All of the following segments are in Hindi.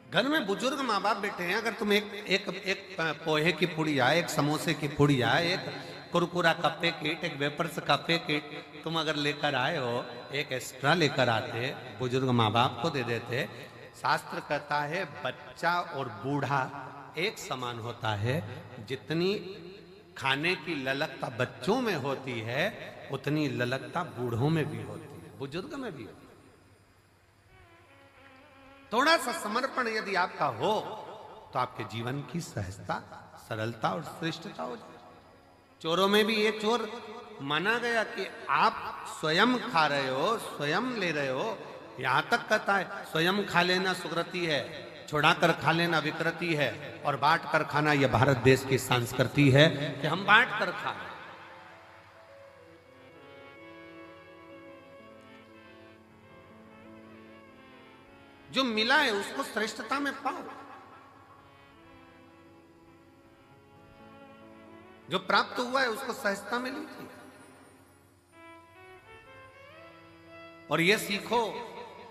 घर में बुजुर्ग माँ बाप बैठे हैं, अगर तुम एक पोहे की पुड़िया, एक समोसे की पुड़िया, एक कुरकुरा का पैकेट, एक वेपर्स का पैकेट तुम अगर लेकर आए हो, एक एक्स्ट्रा लेकर आते, बुजुर्ग माँ बाप को दे देते। शास्त्र कहता है बच्चा और बूढ़ा एक समान होता है। जितनी खाने की ललकता बच्चों में होती है उतनी ललकता बूढ़ों में भी होती है, बुजुर्ग में भी होती है। थोड़ा सा समर्पण यदि आपका हो तो आपके जीवन की सहजता, सरलता और श्रेष्ठता हो जाए। चोरों में भी ये चोर माना गया कि आप स्वयं खा रहे हो, स्वयं ले रहे हो। यहां तक कहता है स्वयं खा लेना सुकृति है, छुड़ाकर खा लेना विकृति है, और बांट कर खाना यह भारत देश की संस्कृति है कि हम बांट कर खाएं। जो मिला है उसको श्रेष्ठता में पाओ, जो प्राप्त हुआ है उसको सहजता में लीजिए। और ये सीखो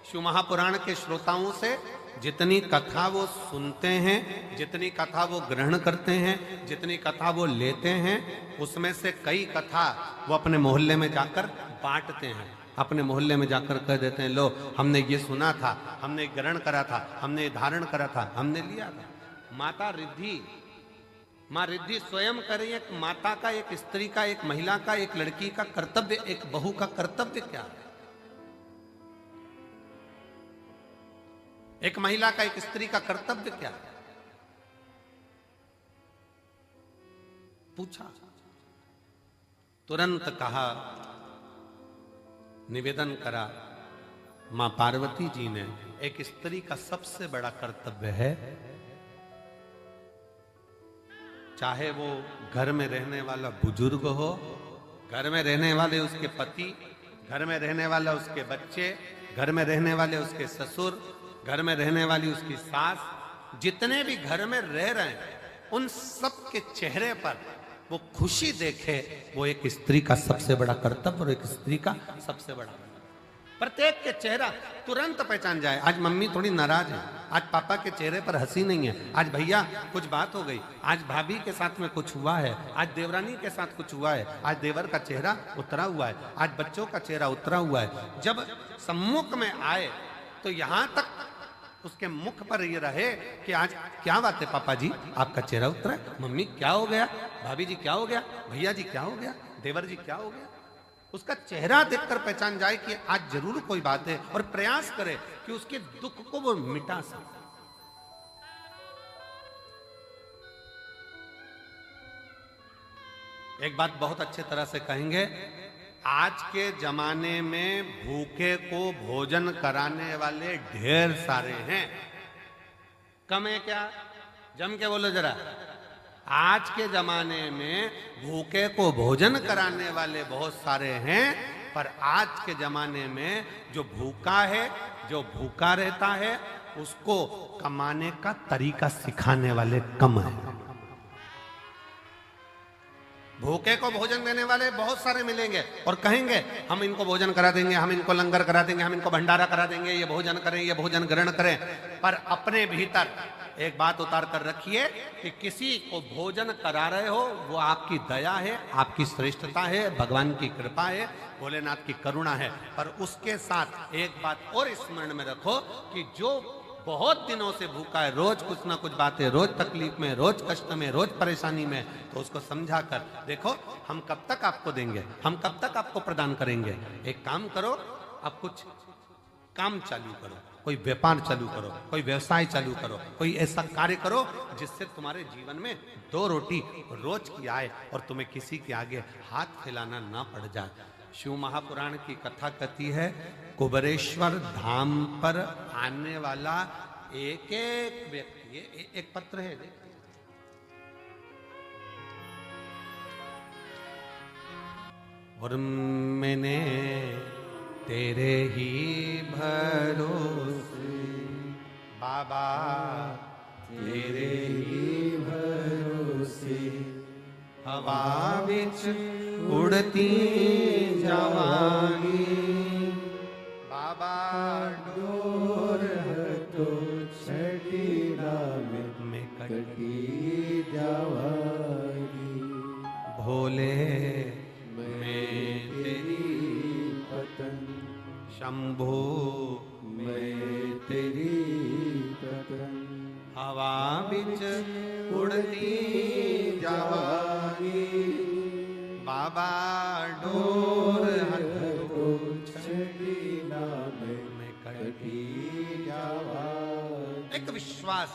शिव महापुराण के श्रोताओं से, जितनी कथा वो सुनते हैं, जितनी कथा वो ग्रहण करते हैं, जितनी कथा वो लेते हैं, उसमें से कई कथा वो अपने मोहल्ले में जाकर बांटते हैं। अपने मोहल्ले में जाकर कह देते हैं, लो हमने ये सुना था, हमने ग्रहण करा था, हमने धारण करा था, हमने लिया था। माता रिद्धि, माँ रिद्धि स्वयं कर रही है। एक माता का, एक स्त्री का, एक महिला का, एक लड़की का कर्तव्य, एक बहू का कर्तव्य क्या है? एक महिला का, एक स्त्री का कर्तव्य क्या है? पूछा, तुरंत कहा, निवेदन करा मां पार्वती जी ने, एक स्त्री का सबसे बड़ा कर्तव्य है, चाहे वो घर में रहने वाला बुजुर्ग हो, घर में रहने वाले उसके पति, घर में रहने वाला उसके बच्चे, घर में रहने वाले उसके ससुर, घर में रहने वाली उसकी सास, जितने भी घर में रह रहे हैं उन सब के चेहरे पर वो खुशी देखे, वो एक स्त्री का सबसे बड़ा कर्तव्य और एक स्त्री का सबसे बड़ा। प्रत्येक के चेहरा तुरंत पहचान जाए, आज मम्मी थोड़ी नाराज है, आज पापा के चेहरे पर हंसी नहीं है, आज भैया कुछ बात हो गई, आज भाभी के साथ में कुछ हुआ है, आज देवरानी के साथ कुछ हुआ है, आज देवर का चेहरा उतरा हुआ है, आज बच्चों का चेहरा उतरा हुआ है। जब सम्मुख में आए तो यहां तक उसके मुख पर ये रहे कि आज क्या बात है पापा जी, आपका चेहरा उतरा है, मम्मी क्या हो गया, भाभी जी क्या हो गया, भैया जी क्या हो गया, देवर जी क्या हो गया। उसका चेहरा देखकर पहचान जाए कि आज जरूर कोई बात है, और प्रयास करे कि उसके दुख को वो मिटा सके। एक बात बहुत अच्छे तरह से कहेंगे, आज के जमाने में भूखे को भोजन कराने वाले ढेर सारे हैं, कम है क्या? जम के बोलो जरा। आज के जमाने में भूखे को भोजन कराने वाले बहुत सारे हैं, पर आज के जमाने में जो भूखा है, जो भूखा रहता है, उसको कमाने का तरीका सिखाने वाले कम हैं। भूखे को भोजन देने वाले बहुत सारे मिलेंगे और कहेंगे हम इनको भोजन करा देंगे, हम इनको लंगर करा देंगे, हम इनको भंडारा करा देंगे, ये भोजन करें, ये भोजन ग्रहण करें। पर अपने भीतर एक बात उतार कर रखिए कि किसी को भोजन करा रहे हो वो आपकी दया है, आपकी श्रेष्ठता है, भगवान की कृपा है, भोलेनाथ की करुणा है। पर उसके साथ एक बात और स्मरण में रखो कि जो बहुत दिनों से भूखा है, रोज कुछ ना कुछ बातें, रोज तकलीफ में, रोज कष्ट में, रोज परेशानी में, तो उसको समझा कर देखो हम कब तक आपको देंगे, हम कब तक आपको प्रदान करेंगे। एक काम करो, अब कुछ काम चालू करो, कोई व्यापार चालू करो, कोई व्यवसाय चालू करो, कोई ऐसा कार्य करो जिससे तुम्हारे जीवन में 2 रोटी रोज की आए और तुम्हें किसी के आगे हाथ फैलाना ना पड़ जाए। शिव महापुराण की कथा कहती है, कुबेरेश्वर धाम पर आने वाला एक एक व्यक्ति, ये एक पत्र है, और मैंने तेरे ही भरोसे बाबा, तेरे ही भरोसे हवा बिच उड़ती जवानी, बाबा डोर तो छड़ी में कटी जावागी। भोले मैं तेरी पतन शंभू मैं तेरी पतन हवा बिच उड़ती जावागी। बाबा डोर हटो छड़ी नाम में कटी कटी जावागी। एक विश्वास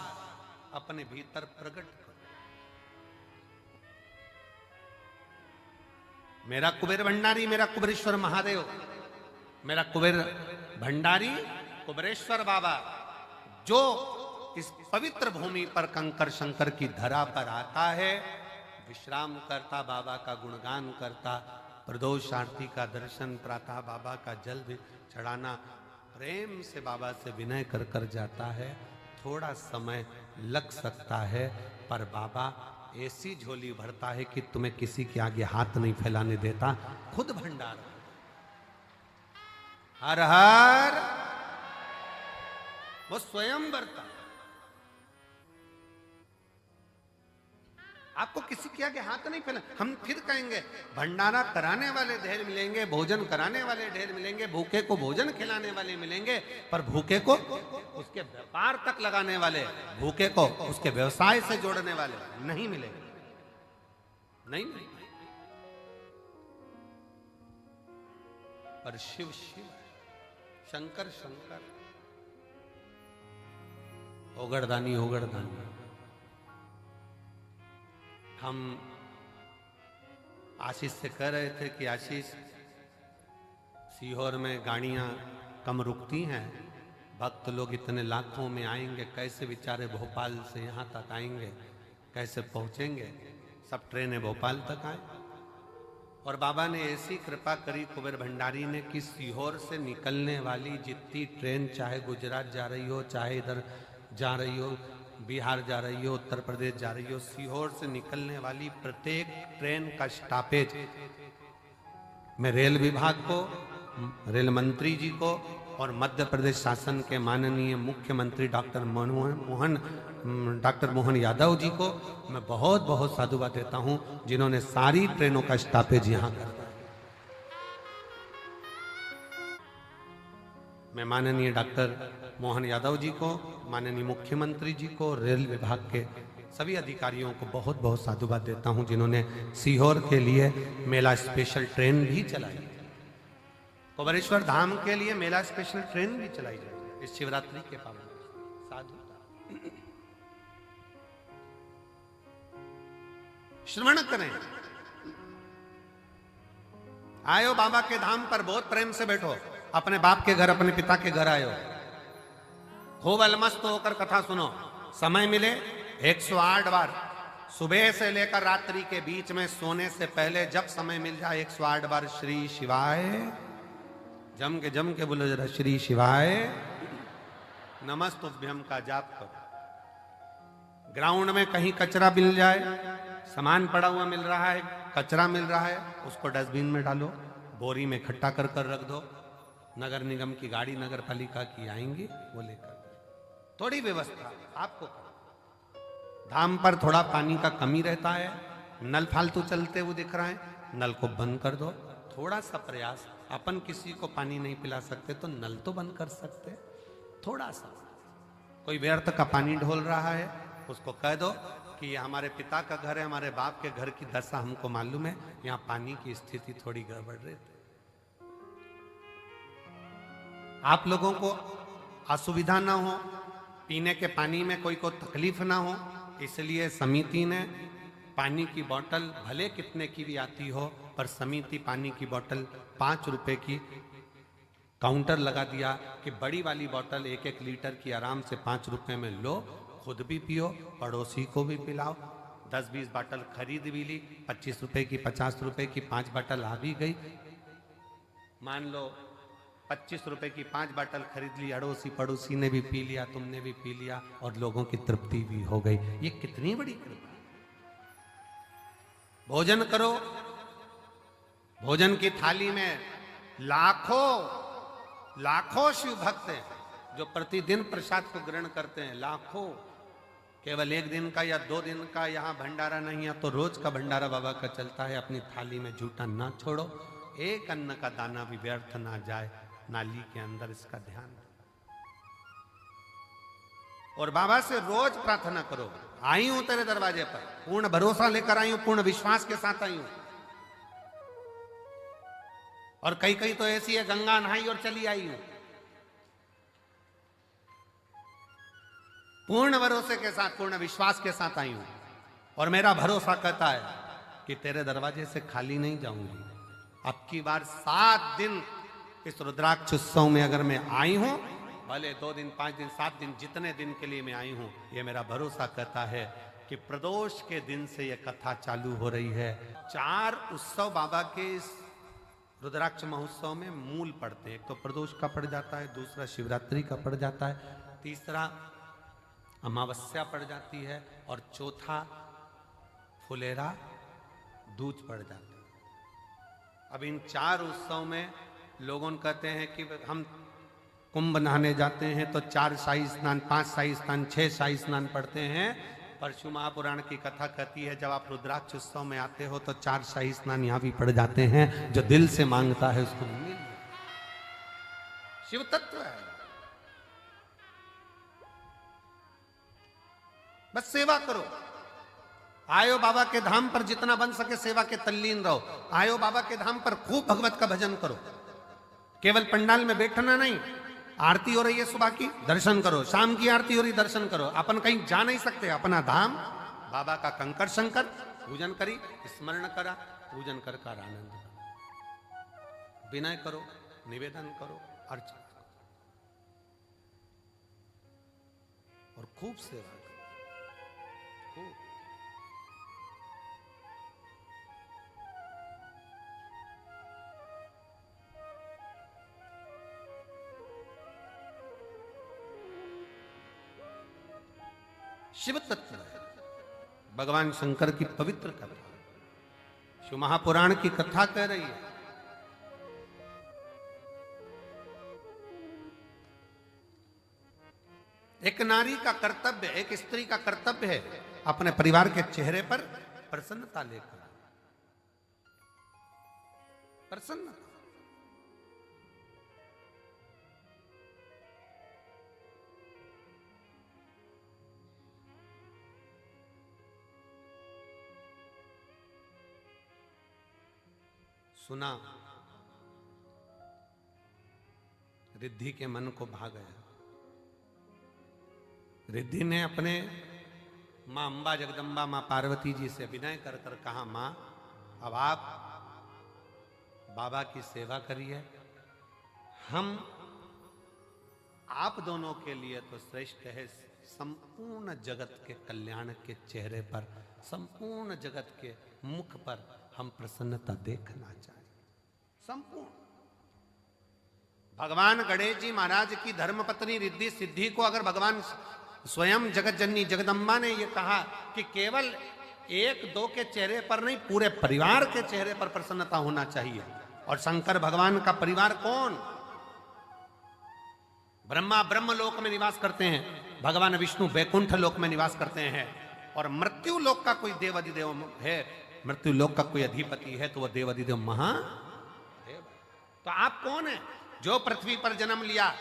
अपने भीतर प्रकट करो। मेरा कुबेर भंडारी, मेरा कुबेरेश्वर महादेव, मेरा कुबेर भंडारी कुबेरेश्वर बाबा जो इस पवित्र भूमि पर कंकर शंकर की धरा पर आता है, विश्राम करता, बाबा का गुणगान करता, प्रदोष आरती का दर्शन, प्रातः बाबा का जल भी चढ़ाना, प्रेम से बाबा से विनय कर कर जाता है। थोड़ा समय लग सकता है पर बाबा ऐसी झोली भरता है कि तुम्हें किसी के आगे हाथ नहीं फैलाने देता, खुद भंडार। हर हर वो स्वयं भरता। आपको किसी के आगे हाथ नहीं फैला। हम फिर कहेंगे भंडारा कराने वाले ढेर मिलेंगे, भोजन कराने वाले ढेर मिलेंगे, भूखे को भोजन खिलाने वाले मिलेंगे, पर भूखे को उसके व्यापार तक लगाने वाले, भूखे को उसके व्यवसाय से जोड़ने वाले नहीं मिलेंगे। नहीं मिलेंगे। पर शिव शिव, शंकर शंकर, ओगड़दानी ओगड़दानी। हम आशीष से कह रहे थे कि आशीष, सीहोर में गाड़ियां कम रुकती हैं, भक्त लोग इतने लाखों में आएंगे, कैसे बेचारे भोपाल से यहाँ तक आएंगे, कैसे पहुँचेंगे। सब ट्रेनें भोपाल तक आए और बाबा ने ऐसी कृपा करी कुबेर भंडारी ने कि सीहोर से निकलने वाली जितनी ट्रेन, चाहे गुजरात जा रही हो, चाहे इधर जा रही हो, बिहार जा रही हो, उत्तर प्रदेश जा रही हो, सीहोर से निकलने वाली प्रत्येक ट्रेन का स्टॉपेज मैं रेल विभाग को, रेल मंत्री जी को और मध्य प्रदेश शासन के माननीय मुख्यमंत्री डॉक्टर मोहन यादव जी को मैं बहुत बहुत साधुवाद देता हूं, जिन्होंने सारी ट्रेनों का स्टॉपेज यहां कर दिया। मैं माननीय डॉक्टर मोहन यादव जी को, माननीय मुख्यमंत्री जी को, रेल विभाग के सभी अधिकारियों को बहुत बहुत साधुवाद देता हूं, जिन्होंने सीहोर के लिए मेला स्पेशल ट्रेन भी चलाई, कुबेरेश्वर धाम के लिए मेला स्पेशल ट्रेन भी चलाई जाए इस शिवरात्रि के पावन। साधु श्रवण करें। आयो बाबा के धाम पर, बहुत प्रेम से बैठो, अपने बाप के घर, अपने पिता के घर आयो, खूब अलमस्त होकर कथा सुनो। समय मिले 108 बार, सुबह से लेकर रात्रि के बीच में सोने से पहले जब समय मिल जाए 108 बार श्री शिवाय, जम के बोलो जरा, श्री शिवाय नमस्तुभ्यं का जाप करो। ग्राउंड में कहीं कचरा मिल जाए, सामान पड़ा हुआ मिल रहा है, कचरा मिल रहा है, उसको डस्टबिन में डालो, बोरी में इकट्ठा कर कर रख दो। नगर निगम की गाड़ी, नगर पालिका की आएंगी, वो लेकर। थोड़ी व्यवस्था आपको करो। धाम पर थोड़ा पानी का कमी रहता है, नल फालतू चलते हुए दिख रहा है, नल को बंद कर दो। थोड़ा सा प्रयास, अपन किसी को पानी नहीं पिला सकते तो नल तो बंद कर सकते। थोड़ा सा, कोई व्यर्थ का पानी ढोल रहा है, उसको कह दो कि ये हमारे पिता का घर है, हमारे बाप के घर की दशा हमको मालूम है, यहाँ पानी की स्थिति थोड़ी गड़बड़ रहती। आप लोगों को असुविधा ना हो, पीने के पानी में कोई को तकलीफ ना हो, इसलिए समिति ने पानी की बोतल भले कितने की भी आती हो, पर समिति पानी की बोतल 5 रुपए की काउंटर लगा दिया कि बड़ी वाली बोतल 1-1 लीटर की आराम से 5 रुपए में लो, खुद भी पियो, पड़ोसी को भी पिलाओ। 10-20 बोतल खरीद भी ली, 25 रुपए की, 50 रुपए की 5 बोतल आ भी गई। मान लो 25 रुपए की 5 बोतल खरीद ली, अड़ोसी पड़ोसी ने भी पी लिया, तुमने भी पी लिया और लोगों की तृप्ति भी हो गई। ये कितनी बड़ी कृपा। भोजन करो, भोजन की थाली में लाखों लाखों शिव भक्त हैं, जो प्रतिदिन प्रसाद को ग्रहण करते हैं, लाखों, केवल एक दिन का या 2 दिन का यहाँ भंडारा नहीं है तो रोज का भंडारा बाबा का चलता है। अपनी थाली में झूठा ना छोड़ो, एक अन्न का दाना भी व्यर्थ ना जाए नाली के अंदर, इसका ध्यान रखो। और बाबा से रोज प्रार्थना करो, आई हूं तेरे दरवाजे पर, पूर्ण भरोसा लेकर आई हूं, पूर्ण विश्वास के साथ आई हूं। और कई कई तो ऐसी है, गंगा नहाई और चली आई हूं। पूर्ण भरोसे के साथ, पूर्ण विश्वास के साथ आई हूं। और मेरा भरोसा कहता है कि तेरे दरवाजे से खाली नहीं जाऊंगी। अब की बार 7 दिन इस रुद्राक्ष उत्सव में अगर मैं आई हूं, भले 2 दिन, 5 दिन, 7 दिन, जितने दिन के लिए मैं आई हूं, ये मेरा भरोसा कहता है कि प्रदोष के दिन से यह कथा चालू हो रही है। 4 उत्सव बाबा के इस रुद्राक्ष महोत्सव में मूल पड़ते हैं। एक तो प्रदोष का पड़ जाता है, दूसरा शिवरात्रि का पड़ जाता है, तीसरा अमावस्या पड़ जाती है, और चौथा फुलेरा दूज पड़ जाता है। अब इन 4 उत्सव में लोगों कहते हैं कि हम कुंभ नहाने जाते हैं तो 4 शाही स्नान, 5 शाही स्नान, 6 शाही स्नान पढ़ते हैं। परशु महापुराण की कथा कहती है जब आप रुद्राक्ष उत्सव में आते हो तो 4 शाही स्नान यहाँ भी पड़ जाते हैं। जो दिल से मांगता है उसको मिल, शिव तत्व है। बस सेवा करो, आयो बाबा के धाम पर जितना बन सके सेवा के तल्लीन रहो। आयो बाबा के धाम पर खूब भगवत का भजन करो। केवल पंडाल में बैठना नहीं, आरती हो रही है सुबह की, दर्शन करो, शाम की आरती हो रही, दर्शन करो। अपन कहीं जा नहीं सकते, अपना धाम बाबा का कंकर शंकर पूजन करी, स्मरण करा, पूजन कर आनंद करो, विनय करो, निवेदन करो, अर्चना करो और खूब सेवा करो, खूब। शिव तत्व है, भगवान शंकर की पवित्र कथा, शिव महापुराण की कथा कह रही है। एक नारी का कर्तव्य, एक स्त्री का कर्तव्य है अपने परिवार के चेहरे पर प्रसन्नता लेकर, प्रसन्नता। सुना, रिद्धि के मन को भा गया। रिद्धि ने अपने मां अंबा जगदम्बा मां पार्वती जी से विनय कर कर कहा, मां अब आप बाबा की सेवा करिए, हम आप दोनों के लिए तो श्रेष्ठ है, संपूर्ण जगत के कल्याण के चेहरे पर, संपूर्ण जगत के मुख पर हम प्रसन्नता देखना चाहिए। संपूर्ण भगवान गणेश जी महाराज की धर्मपत्नी रिद्धि सिद्धि को अगर भगवान स्वयं जगत जननी जगदम्बा ने यह कहा कि केवल 1-2 के चेहरे पर नहीं, पूरे परिवार के चेहरे पर प्रसन्नता होना चाहिए। और शंकर भगवान का परिवार कौन? ब्रह्मा ब्रह्म लोक में निवास करते हैं, भगवान विष्णु बैकुंठ लोक में निवास करते हैं, और मृत्यु लोक का कोई देव अधिदेव है, मृत्यु लोक का कोई अधिपति है तो वह देव अधिदेव महादेव। तो आप कौन है जो पृथ्वी पर जन्म लिया?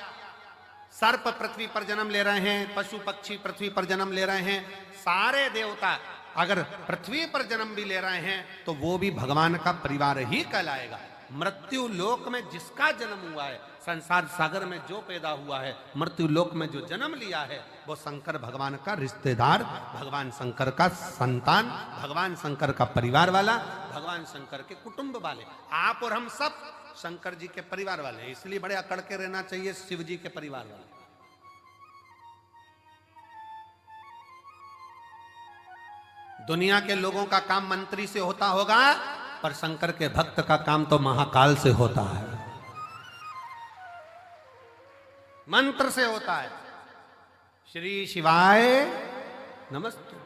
सर्प पृथ्वी पर जन्म ले रहे हैं, पशु पक्षी पृथ्वी पर जन्म ले रहे हैं, सारे देवता अगर पृथ्वी पर जन्म भी ले रहे हैं तो वो भी भगवान का परिवार ही कहलाएगा। मृत्यु लोक में जिसका जन्म हुआ है, संसार सागर में जो पैदा हुआ है, मृत्यु लोक में जो जन्म लिया है, वो शंकर भगवान का रिश्तेदार, भगवान शंकर का संतान, भगवान शंकर का परिवार वाला, भगवान शंकर के कुटुंब वाले। आप और हम सब शंकर जी के परिवार वाले हैं, इसलिए बड़े अकड़ के रहना चाहिए शिव जी के परिवार वाले। दुनिया के लोगों का काम मंत्री से होता होगा, पर शंकर के भक्त का काम तो महाकाल से होता है, मंत्र से होता है। श्री शिवाय नमस्ते।